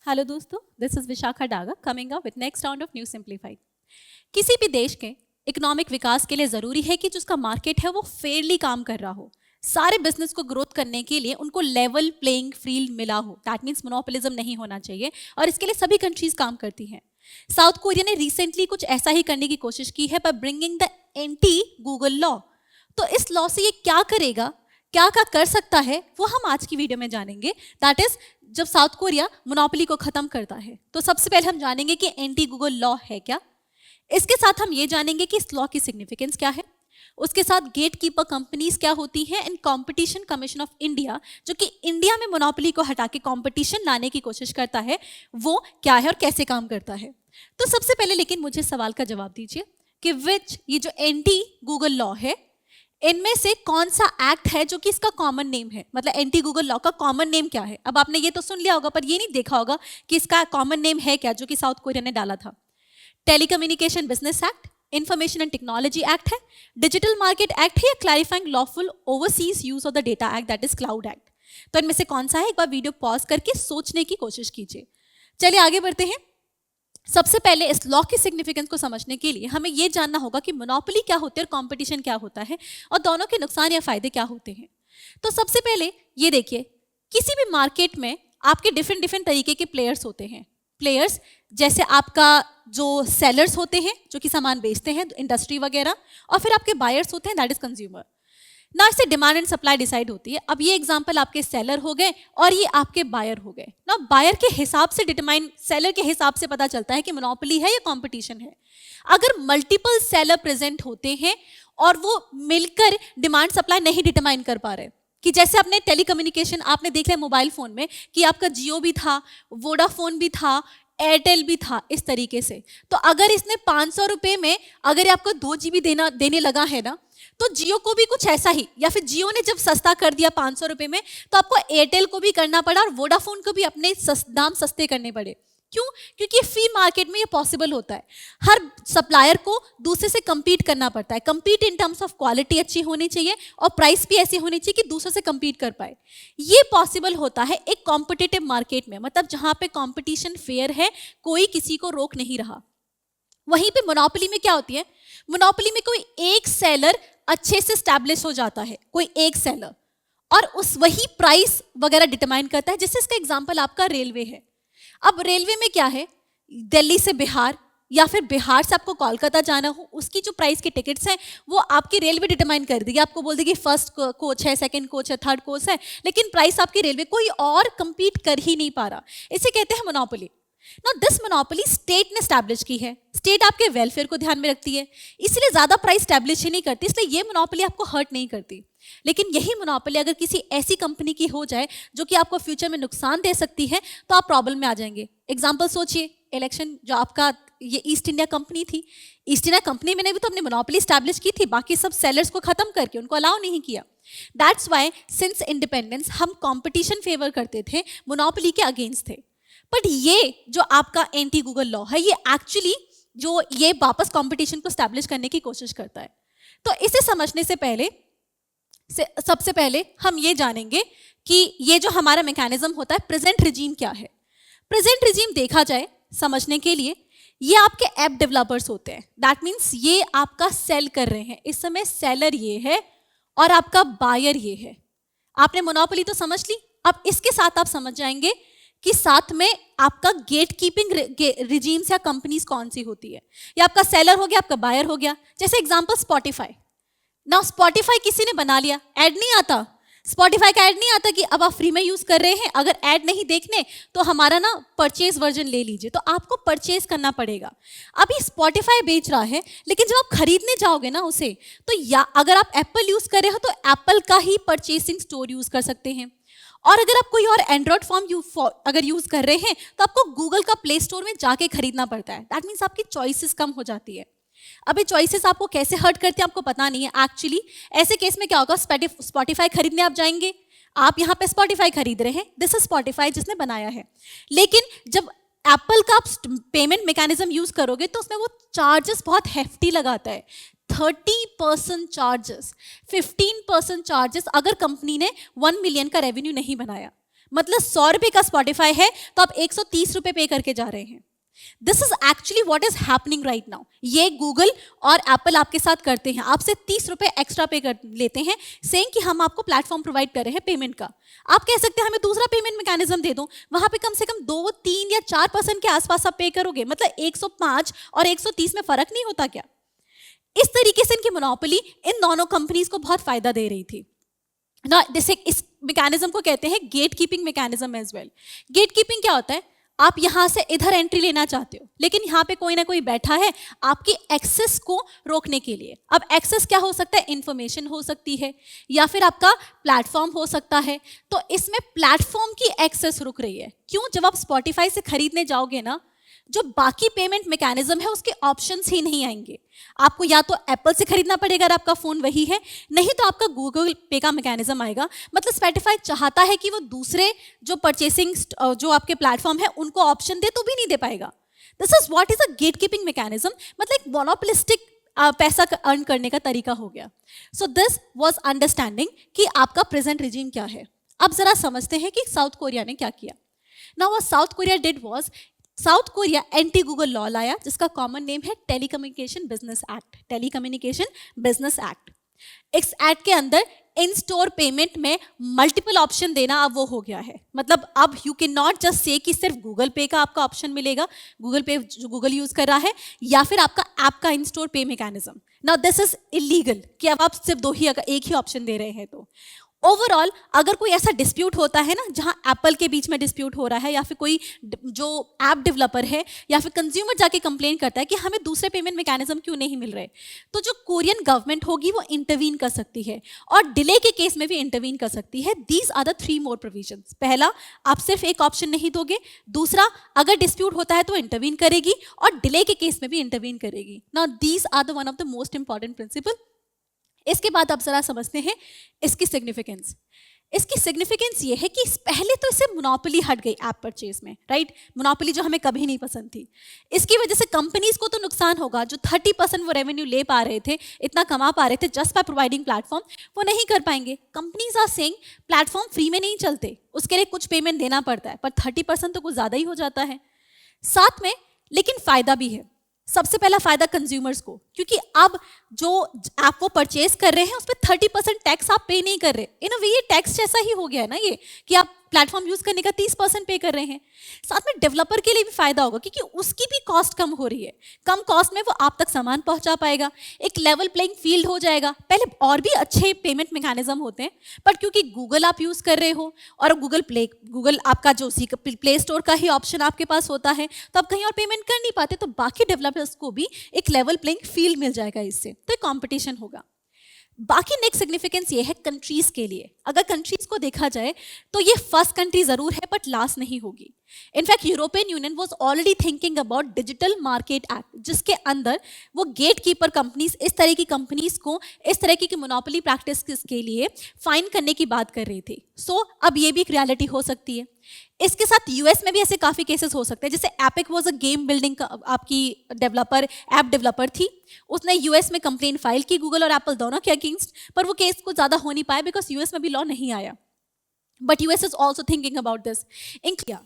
Hello दोस्तों, this is Vishakha Daga coming up with next round of news simplified. किसी भी देश के इकोनॉमिक विकास के लिए जरूरी है कि जो उसका मार्केट है वो फेयरली काम कर रहा हो। सारे बिजनेस को ग्रोथ करने के लिए उनको लेवल प्लेइंग फील्ड मिला हो। दैट मीन्स मोनोपोलिज्म नहीं होना चाहिए और इसके लिए सभी कंट्रीज काम करती हैं। साउथ कोरिया ने रिसेंटली कुछ ऐसा ही करने की कोशिश की है by bringing the anti Google law. तो इस लॉ से ये क्या करेगा, क्या क्या कर सकता है, वो हम आज की वीडियो में जानेंगे। दैट इज जब साउथ कोरिया मोनोपोली को खत्म करता है तो सबसे पहले हम जानेंगे कि एंटी गूगल लॉ है क्या। इसके साथ हम ये जानेंगे कि इस लॉ की सिग्निफिकेंस क्या है। उसके साथ गेट कीपर कंपनीज क्या होती हैं and competition commission of India जो कि इंडिया में मोनोपोली को हटा के कंपटीशन लाने की कोशिश करता है, वो क्या है और कैसे काम करता है। तो सबसे पहले लेकिन मुझे सवाल का जवाब दीजिए कि विच ये जो एंटी गूगल लॉ है इनमें से कौन सा एक्ट है जो कि इसका कॉमन नेम है। मतलब एंटी गूगल लॉ का कॉमन नेम क्या है। अब आपने ये तो सुन लिया होगा पर ये नहीं देखा होगा कि इसका कॉमन नेम है क्या जो कि साउथ कोरिया ने डाला था। Telecommunication business act, information and technology act है, डिजिटल मार्केट एक्ट है या clarifying lawful overseas use of the data act that is cloud act. तो इनमें से कौन सा है, एक बार वीडियो पॉज करके सोचने की कोशिश कीजिए। चलिए आगे बढ़ते हैं। सबसे पहले इस लॉ की सिग्निफिकेंस को समझने के लिए हमें यह जानना होगा कि मोनोपोली क्या होती है और कंपटीशन क्या होता है और दोनों के नुकसान या फायदे क्या होते हैं। तो सबसे पहले ये देखिए, किसी भी मार्केट में आपके डिफरेंट तरीके के प्लेयर्स होते हैं। प्लेयर्स जैसे आपका जो सेलर्स होते हैं जो कि सामान बेचते हैं इंडस्ट्री वगैरह, और फिर आपके बायर्स होते हैं दैट इज कंज्यूमर ना। इससे डिमांड एंड सप्लाई डिसाइड होती है। अब ये एग्जांपल आपके सेलर हो गए और ये आपके बायर हो गए ना। बायर के हिसाब से डिटरमाइन, सेलर के हिसाब से पता चलता है कि मोनोपोली है या कंपटीशन है। अगर मल्टीपल सेलर प्रेजेंट होते हैं और वो मिलकर डिमांड सप्लाई नहीं डिटरमाइन कर पा रहे, कि जैसे अपने टेलीकम्युनिकेशन आपने देख लिया मोबाइल फोन में कि आपका जियो भी था, वोडाफोन भी था, एयरटेल भी था, इस तरीके से। तो अगर इसने 500 रुपए में अगर आपको 2 GB देने लगा है ना, तो जियो को भी कुछ ऐसा ही, या फिर जियो ने जब सस्ता कर दिया 500 रुपए में तो आपको एयरटेल को भी करना पड़ा और वोडाफोन को भी अपने दाम सस्ते करने पड़े। क्यों? क्योंकि फ्री मार्केट में ये पॉसिबल होता है। हर सप्लायर को दूसरे से compete करना पड़ता है। compete in terms of quality अच्छी होनी चाहिए और प्राइस भी ऐसी होनी चाहिए कि दूसरों से compete कर पाए। ये पॉसिबल होता है एक कॉम्पिटिटिव मार्केट में, मतलब जहां पे कंपटीशन फेयर है, कोई किसी को रोक नहीं रहा। वहीं पे मोनोपोली में क्या होती है, मोनोपोली में कोई एक सेलर अच्छे से स्टैब्लिश हो जाता है, कोई एक सेलर, और उस वही प्राइस वगैरह डिटरमाइन करता है। जैसे इसका एग्जांपल आपका रेलवे है। अब रेलवे में क्या है, दिल्ली से बिहार या फिर बिहार से आपको कोलकाता जाना हो, उसकी जो प्राइस की टिकट्स हैं वो आपकी रेलवे डिटरमाइन कर देगी। आपको बोल देगी फर्स्ट कोच है, सेकंड कोच है, थर्ड कोच है, लेकिन प्राइस आपकी रेलवे, कोई और कंपीट कर ही नहीं पा रहा। इसे कहते हैं मोनोपोली। ना दिस मोनोपोली स्टेट ने स्टैब्लिश की है। स्टेट आपके वेलफेयर को ध्यान में रखती है, इसलिए ज्यादा प्राइस स्टैब्लिश ही नहीं करती, इसलिए ये मोनोपोली आपको हर्ट नहीं करती। लेकिन यही मोनोपोली अगर किसी ऐसी कंपनी की हो जाए जो कि आपको फ्यूचर में नुकसान दे सकती है तो आप प्रॉब्लम में आ जाएंगे। एग्जांपल सोचिए, इलेक्शन जो आपका ये ईस्ट इंडिया कंपनी थी, ईस्ट इंडिया कंपनी में ने भी तो अपनी मोनोपोली स्टैब्लिश की थी, बाकी सब सेलर्स को खत्म करके उनको अलाउ नहीं किया। दैट्स वाई सिंस इंडिपेंडेंस हम कॉम्पिटिशन फेवर करते थे, मोनोपोली के अगेंस्ट थे। बट ये जो आपका एंटी गूगल लॉ है, ये एक्चुअली जो ये वापस कंपटीशन को स्टैब्लिश करने की कोशिश करता है। तो इसे समझने से पहले सबसे पहले हम ये जानेंगे कि ये जो हमारा मैकेनिज्म होता है, प्रेजेंट रिजीम क्या है। प्रेजेंट रिजीम देखा जाए समझने के लिए, ये आपके ऐप डेवलपर्स होते हैं। दैट मीन्स ये आपका सेल कर रहे हैं, इस समय सेलर ये है और आपका बायर ये है। आपने मोनोपोली तो समझ ली, अब इसके साथ आप समझ जाएंगे कि साथ में आपका गेट कीपिंग रिजीम्स या कंपनीज कौन सी होती है। ये आपका सेलर हो गया, आपका बायर हो गया। जैसे एग्जांपल स्पॉटिफाई ना, स्पॉटिफाई किसी ने बना लिया, ऐड नहीं आता, स्पॉटिफाई का ऐड नहीं आता कि अब आप फ्री में यूज कर रहे हैं, अगर ऐड नहीं देखने तो हमारा ना परचेज वर्जन ले लीजिए, तो आपको परचेज करना पड़ेगा। अभी स्पॉटिफाई बेच रहा है, लेकिन जब आप खरीदने जाओगे ना उसे, तो या अगर आप एप्पल यूज कर रहे हो तो एप्पल का ही परचेसिंग स्टोर यूज कर सकते हैं, और अगर आप कोई और एंड्रॉइड फॉर्म अगर यूज कर रहे हैं तो आपको गूगल का प्ले स्टोर में जाके खरीदना पड़ता है। दैट मीन्स आपकी चॉइसेस कम हो जाती है। अभी चॉइसेस आपको कैसे हर्ट करते हैं आपको पता नहीं है एक्चुअली। ऐसे केस में क्या होगा, स्पॉटिफाई खरीदने आप जाएंगे, आप यहाँ पे स्पॉटिफाई खरीद रहे हैं, दिस इज स्पॉटिफाई जिसने बनाया है, लेकिन जब एप्पल का आप पेमेंट मैकेनिज्म यूज करोगे तो उसमें वो चार्जेस बहुत हेफ्टी लगाता है, 30% चार्जेस, 15% चार्जेस अगर कंपनी ने 1 मिलियन का रेवेन्यू नहीं बनाया। मतलब 100 रुपए का स्पॉटिफाई है तो आप 130 रुपए पे करके जा रहे हैं। This is actually what is happening right now. ये गूगल और एप्पल आपके साथ करते हैं, आपसे 30 रुपए एक्स्ट्रा पे कर लेते हैं, सेइंग कि हम आपको प्लेटफॉर्म प्रोवाइड कर रहे हैं पेमेंट का। आप कह सकते हैं हमें दूसरा पेमेंट मैकेनिज्म दे दो, वहां पे कम से कम 2, 3 या 4% के आसपास आप पे करोगे। मतलब 105 और 130 में फर्क नहीं होता क्या? इस तरीके से इनकी मोनोपोली इन दोनों कंपनीज को बहुत फायदा दे रही थी ना। जैसे इस मैकेनिज्म को कहते हैं gatekeeping mechanism as well. Gatekeeping क्या होता है? आप यहां से इधर एंट्री लेना चाहते हो, लेकिन यहां पे कोई ना कोई बैठा है आपकी एक्सेस को रोकने के लिए। अब एक्सेस क्या हो सकता है? इंफॉर्मेशन हो सकती है या फिर आपका प्लेटफॉर्म हो सकता है। तो इसमें प्लेटफॉर्म की एक्सेस रुक रही है। क्यों? जब आप स्पॉटिफाई से खरीदने जाओगे ना, जो बाकी पेमेंट मैकेनिज्म है उसके ऑप्शंस ही नहीं आएंगे। आपको या तो एप्पल से खरीदना पड़ेगा अगर आपका फोन वही है, नहीं तो आपका गूगल पे का मैकेनिज्म आएगा। मतलब स्पॉटिफाई चाहता है कि वो दूसरे जो परचेसिंग जो आपके प्लेटफॉर्म है उनको ऑप्शन दे, तो भी नहीं दे पाएगा। This is what is a gatekeeping mechanism. मतलब एक मोनोपोलिस्टिक पैसा अर्न करने का तरीका हो गया। सो दिस वाज अंडरस्टैंडिंग कि आपका प्रेजेंट रिजीम क्या है। अब जरा समझते हैं कि साउथ कोरिया ने क्या किया। Now what south Korea did was, south Korea anti Google law लाया जिसका कॉमन नेम है telecommunication business act. Telecommunication business act, इस एक्ट के अंदर इन स्टोर पेमेंट में मल्टीपल ऑप्शन देना अब वो हो गया है। मतलब अब you can not just say कि सिर्फ गूगल पे का आपका ऑप्शन मिलेगा, गूगल पे जो गूगल यूज कर रहा है, या फिर आपका ऐप का इन स्टोर पे mechanism. Now this is illegal कि अब आप सिर्फ एक ही ऑप्शन दे रहे हैं। तो ओवरऑल अगर कोई ऐसा डिस्प्यूट होता है ना जहां एप्पल के बीच में डिस्प्यूट हो रहा है, या फिर कोई जो ऐप डेवलपर है या फिर कंज्यूमर जाके कंप्लेन करता है कि हमें दूसरे पेमेंट मैकेनिज्म क्यों नहीं मिल रहे, तो जो कोरियन गवर्नमेंट होगी वो इंटरवीन कर सकती है और डिले के केस में भी इंटरवीन कर सकती है। These are the 3 more provisions. पहला, आप सिर्फ एक ऑप्शन नहीं दोगे। दूसरा, अगर डिस्प्यूट होता है तो इंटरवीन करेगी, और डिले के केस में भी इंटरवीन करेगी। Now these are the one of the most important principle. इसके बाद आप जरा समझते हैं इसकी सिग्निफिकेंस। इसकी सिग्निफिकेंस ये है कि पहले तो इससे मोनोपोली हट गई ऐप परचेज में, राइट? मोनोपोली जो हमें कभी नहीं पसंद थी। इसकी वजह से कंपनीज को तो नुकसान होगा। जो 30% वो रेवेन्यू ले पा रहे थे, इतना कमा पा रहे थे जस्ट बाय प्रोवाइडिंग प्लेटफॉर्म, वो नहीं कर पाएंगे। Companies are saying platform free में नहीं चलते, उसके लिए कुछ पेमेंट देना पड़ता है, पर 30% तो कुछ ज्यादा ही हो जाता है। साथ में लेकिन फायदा भी है। सबसे पहला फायदा कंज्यूमर्स को, क्योंकि अब जो आप वो परचेज कर रहे हैं उस पर 30% टैक्स आप पे नहीं कर रहे। इन अ वे ये टैक्स जैसा ही हो गया है ना ये, कि आप प्लेटफॉर्म यूज करने का 30% पे कर रहे हैं। साथ में डेवलपर के लिए भी फायदा होगा क्योंकि उसकी भी कॉस्ट कम हो रही है। कम कॉस्ट में वो आप तक सामान पहुंचा पाएगा। एक लेवल प्लेइंग फील्ड हो जाएगा। पहले और भी अच्छे पेमेंट मैकेनिज्म होते हैं, पर क्योंकि गूगल आप यूज कर रहे हो और गूगल आपका जो प्ले स्टोर का ही ऑप्शन आपके पास होता है, तो आप कहीं और पेमेंट कर नहीं पाते, तो बाकी डेवलपर्स को भी एक लेवल प्लेइंग फील्ड मिल जाएगा इससे, तो कंपटीशन होगा। बाकी नेक्स्ट सिग्निफिकेंस ये है कंट्रीज के लिए। अगर कंट्रीज को देखा जाए तो ये फर्स्ट कंट्री जरूर है बट लास्ट नहीं होगी। In fact European union was already thinking about digital market act, जिसके अंदर वो गेट कीपर कंपनीज, इस तरह की कंपनीज को इस तरह की मोनोपोली प्रैक्टिस के लिए फाइन करने की बात कर रही थी। सो अब ये भी एक रियलिटी हो सकती है। इसके साथ यूएस में भी ऐसे काफी केसेस हो सकते हैं। जैसे epic was a game building आपकी ऐप डेवलपर थी, उसने यूएस में कंप्लेन फाइल की गूगल और एप्पल दोनों के अगेंस्ट, पर वो केस को ज्यादा हो नहीं पाया बिकॉज यूएस में भी लॉ नहीं आया। But US is also thinking about this. India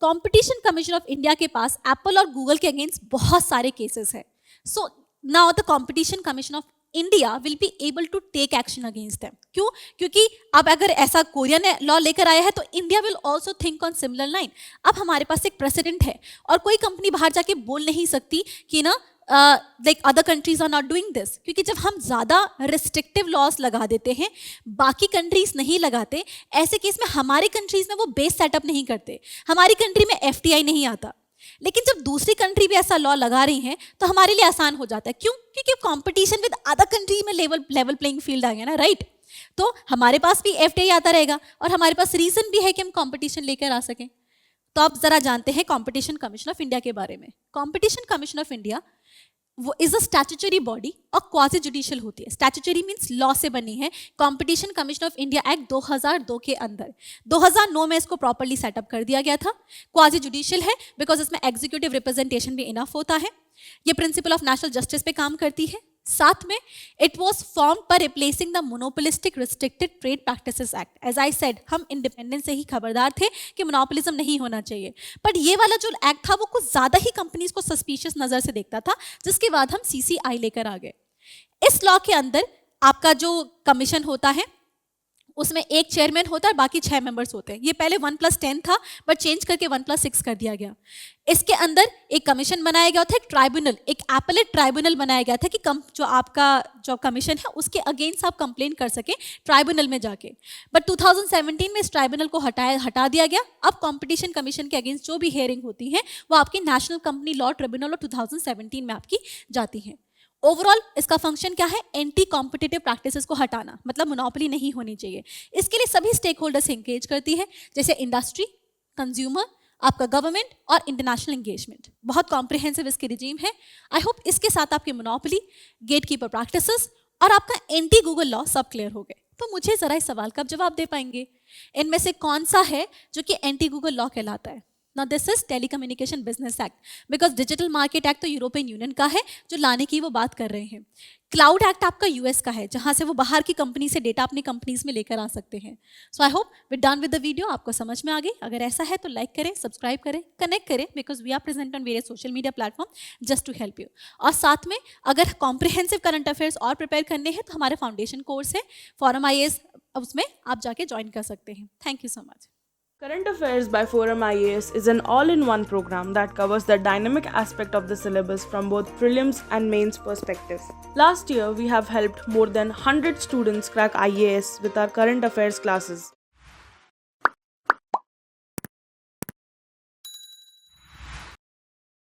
competition commission of India के पास एप्पल और गूगल के अगेंस्ट बहुत सारे केसेस है। So now the competition commission of India will be able to take action against them. क्यों? क्योंकि अब अगर ऐसा कोरिया ने लॉ लेकर आया है तो India will also think on similar line. अब हमारे पास एक प्रेसिडेंट है और कोई कंपनी बाहर जाके बोल नहीं सकती कि ना like other countries are not doing this, क्योंकि जब हम ज्यादा रिस्ट्रिक्टिव लॉस लगा देते हैं, बाकी कंट्रीज नहीं लगाते, ऐसे केस में हमारी कंट्रीज में वो बेस सेटअप नहीं करते, हमारी कंट्री में एफटीआई नहीं आता। लेकिन जब दूसरी कंट्री भी ऐसा लॉ लगा रही हैं तो हमारे लिए आसान हो जाता है। क्यों? क्योंकि कंपटीशन विद अदर कंट्री में लेवल प्लेइंग फील्ड आ गया ना, राइट? तो हमारे पास भी एफटीआई आता रहेगा और हमारे पास रीजन भी है कि हम कंपटीशन लेकर आ सकें। तो आप जरा जानते हैं कॉम्पिटिशन कमीशन ऑफ इंडिया के बारे में। कॉम्पिटिशन कमीशन ऑफ इंडिया वो इज अ स्टैट्यूटरी बॉडी और क्वाजी जुडिशियल होती है। स्टैट्यूटरी मींस लॉ से बनी है। Competition commission of India act 2002 के अंदर 2009 में इसको प्रॉपर्ली सेटअप कर दिया गया था। क्वाजी जुडिशियल है बिकॉज इसमें एग्जीक्यूटिव रिप्रेजेंटेशन भी इनफ होता है। ये प्रिंसिपल ऑफ नेशनल जस्टिस पे काम करती है। साथ में इट वॉज फॉर्म पर replacing the monopolistic restricted trade practices act. As I said, हम इंडिपेंडेंस से ही खबरदार थे कि मोनोपोलिज्म नहीं होना चाहिए, बट ये वाला जो एक्ट था वो कुछ ज़्यादा ही कंपनीज को सस्पिशियस नज़र से देखता था, जिसके बाद हम CCI लेकर आ गए। इस लॉ के अंदर आपका जो कमीशन होता है उसमें एक चेयरमैन होता है और बाकी 6 मेंबर्स होते हैं। ये पहले 1+10 था, बट चेंज करके 1+6 कर दिया गया। इसके अंदर एक कमीशन बनाया गया था, एक ट्राइब्यूनल, एक एपेलेट ट्राइब्यूनल बनाया गया था कि जो आपका जो कमीशन है उसके अगेंस्ट आप कंप्लेन कर सके ट्राइब्यूनल में जाके। बट 2017 में इस ट्राइब्यूनल को हटा दिया गया। अब कंपटीशन कमीशन के अगेंस्ट जो भी हेयरिंग होती है वो आपकी नेशनल कंपनी लॉ ट्रिब्यूनल और 2017 में आपकी जाती है। ओवरऑल इसका फंक्शन क्या है? एंटी कॉम्पिटिटिव प्रैक्टिसेस को हटाना, मतलब मोनोपोली नहीं होनी चाहिए। इसके लिए सभी स्टेक होल्डर्स एंगेज करती है, जैसे इंडस्ट्री, कंज्यूमर, आपका गवर्नमेंट और इंटरनेशनल एंगेजमेंट। बहुत कॉम्प्रिहेंसिव इसकी रिजीम है। आई होप इसके साथ आपकी मोनोपोली, गेट कीपर प्रैक्टिसेस और आपका एंटी गूगल लॉ सब क्लियर हो गए। तो मुझे जरा इस सवाल का जवाब दे पाएंगे, इनमें से कौन सा है जो कि एंटी गूगल लॉ कहलाता है? Now this is telecommunication business act, because digital market act तो यूरोपियन यूनियन का है जो लाने की वो बात कर रहे हैं। क्लाउड एक्ट आपका US का है, जहां से वो बाहर की कंपनी से डेटा अपनी कंपनीज में लेकर आ सकते हैं। So I hope we done with the video. आपको समझ में आ गई? अगर ऐसा है तो लाइक करें, सब्सक्राइब करें, कनेक्ट करें, because we are present on various social media platform just to help you. और साथ में अगर कॉम्प्रिहेंसिव करंट अफेयर्स और प्रिपेयर करने हैं तो हमारे फाउंडेशन कोर्स है Forum IAS, उसमें आप जाके ज्वाइन कर सकते हैं। Thank you so much. Current Affairs by Forum IAS is an all-in-one program that covers the dynamic aspect of the syllabus from both prelims and mains perspective. Last year, we have helped more than 100 students crack IAS with our current affairs classes.